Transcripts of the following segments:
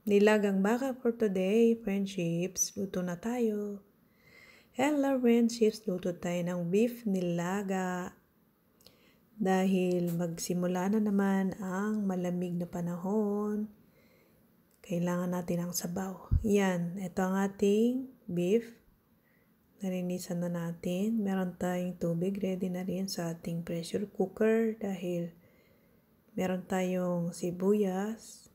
Nilagang baka for today, friendships. Luto na tayo. Hello, friendships. Luto tayo ng beef nilaga. Dahil magsimula na naman ang malamig na panahon, kailangan natin ng sabaw. Yan, ito ang ating beef. Narinisan na natin. Meron tayong tubig. Ready na rin sa ating pressure cooker dahil meron tayong sibuyas,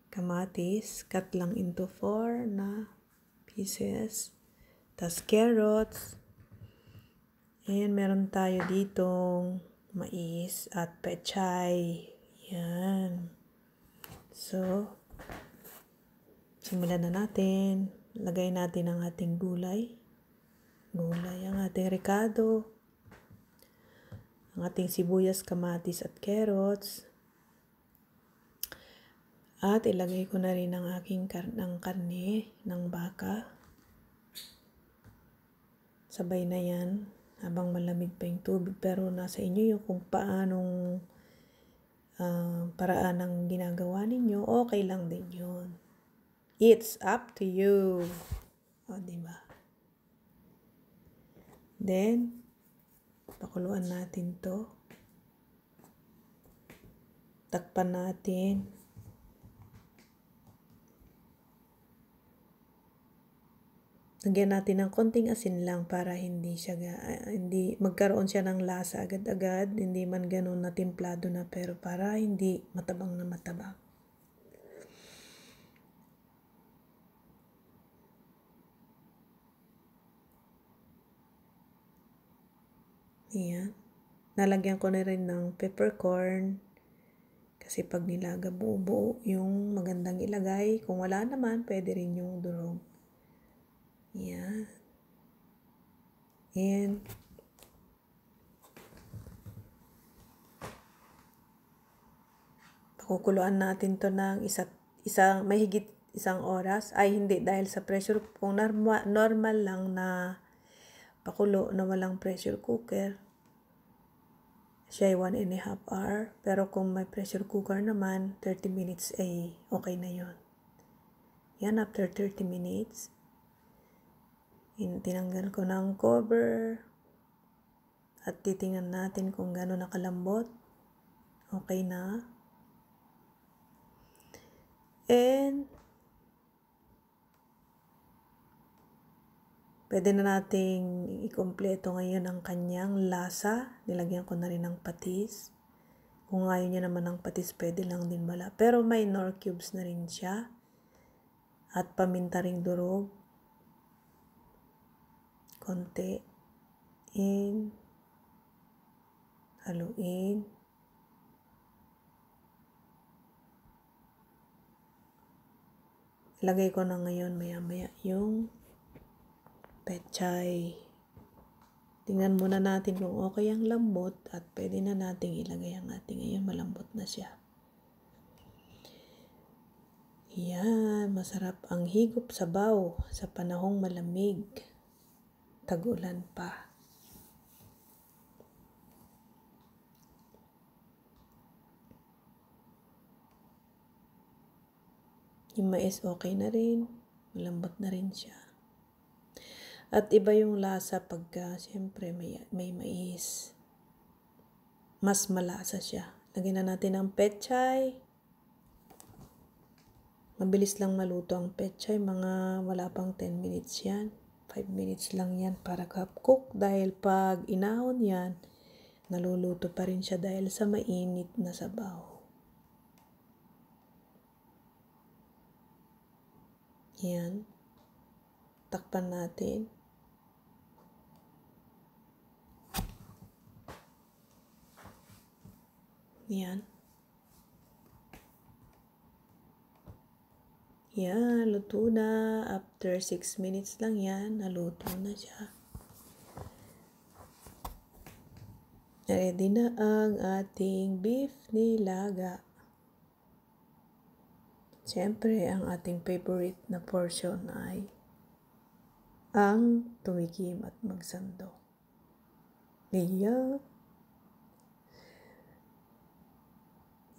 kamatis, cut lang into 4 na pieces, tas carrots, and meron tayo ditong mais at pechay. Yan. So, simulan na natin. Lagay natin ang ating gulay. Ang ating ricado, ang ating sibuyas, kamatis at carrots. At ilagay ko na rin ang aking karne ng baka. Sabay na yan habang malamig pa yung tubig. Pero nasa inyo yung kung paanong paraan ang ginagawa ninyo. Okay lang din yun. It's up to you. O, diba? Then, pakuluan natin to. Takpan natin. Lagyan natin ng konting asin lang para hindi magkaroon siya ng lasa agad-agad, hindi man ganun na templado na, pero para hindi matabang na matabang. Ayan. Nalagyan ko na rin ng peppercorn kasi pag nilaga buo-buo yung magandang ilagay. Kung wala naman, pwede rin yung durog. Ayan. And pakukuluan natin to ng mahigit isang oras. Ay, hindi, dahil sa pressure, kung normal lang na pakulo na walang pressure cooker, siya ay 1.5 hour. Pero kung may pressure cooker naman, 30 minutes ay okay na yon. Yan, after 30 minutes, tinanggal ko ng cover at titingnan natin kung gano'n nakalambot. Okay na. And pwede na nating ikumpleto ngayon ang kanyang lasa. Nilagyan ko na rin ng patis. Kung ayaw niya naman ng patis, pwede lang din wala. Pero may nor cubes na rin siya. At paminta ring durog. Konti. And haluin. Ilagay ko na ngayon maya-maya yung pechay. Tingnan muna natin kung okay ang lambot at pwede na nating ilagay ang ating. Ngayon malambot na siya. Yan, masarap ang higop sabaw sa panahong malamig. Tag-ulan pa. Yung mais okay na rin. Malambot na rin siya. At iba yung lasa pagka siyempre may mais. Mas malasa siya. Lagyan na natin ang pechay. Mabilis lang maluto ang pechay. Mga wala pang 10 minutes yan. 5 minutes lang yan para half-cook. Dahil pag inahon yan, naluluto pa rin siya dahil sa mainit na sabaw. Yan. Takpan natin. Yan. Yan, luto na. After 6 minutes lang yan, naluto na siya. Ready na ang ating beef nilaga. Siyempre, ang ating favorite na portion ay ang tumikim at magsando. Iya.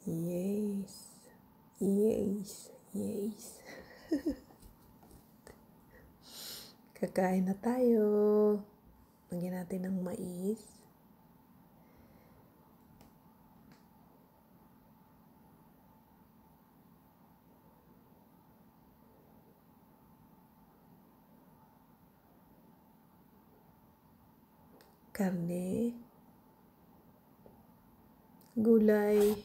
Yes. Yes, yes. Kakain na tayo. Lagyan natin ng mais. Karne. Gulay.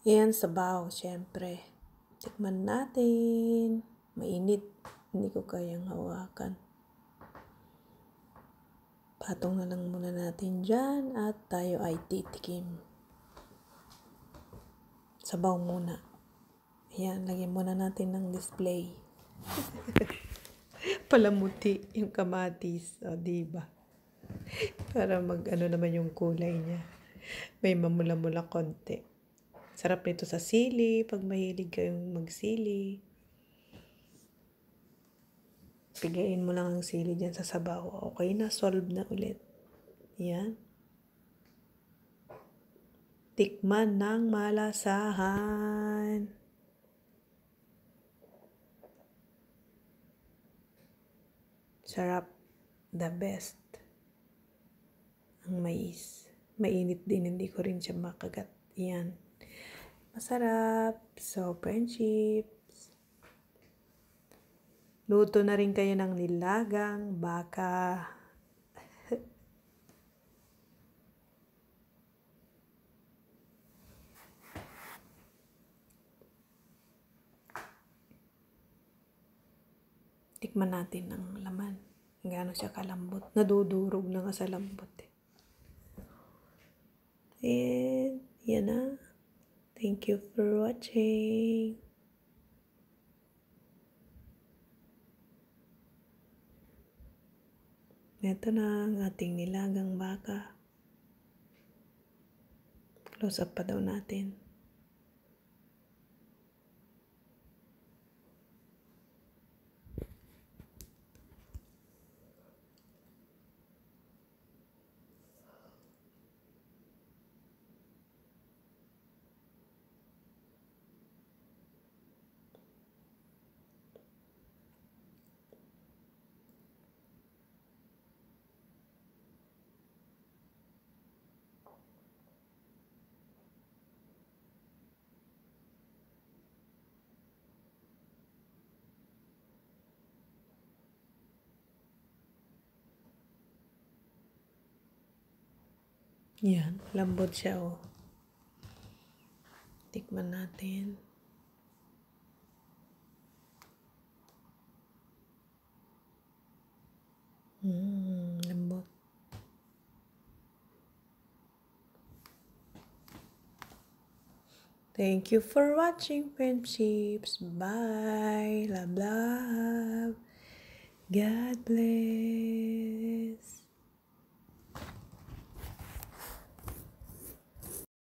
Yan, sabaw, syempre. Tikman natin. Mainit. Hindi ko kayang hawakan. Patong na lang muna natin dyan at tayo ay titikim. Sabaw muna. Ayan, lagyan muna natin ng display. Palamuti yung kamatis. O, diba? Para mag-ano naman yung kulay niya. May mamula-mula konti. Sarap nito sa sili, pag mahilig kayong magsili. Pigayin mo lang ang sili dyan sa sabaw. Okay na, solve na ulit. Yan. Tikman ng malasahan. Sarap. The best. Ang mais. Mainit din, hindi ko rin siya makagat. Yan. Masarap. So, friendships. Luto na rin kayo ng nilagang baka. Tikman natin ang laman. Gaano siya kalambot. Nadudurog na nga sa lambot eh. And, yan na. Thank you for watching. Ito na ang ating nilagang baka. Close up pa daw natin. Yan, lambot siya oh. Tikman natin. Lambot. Thank you for watching, friendships. Bye. Love, love. God bless.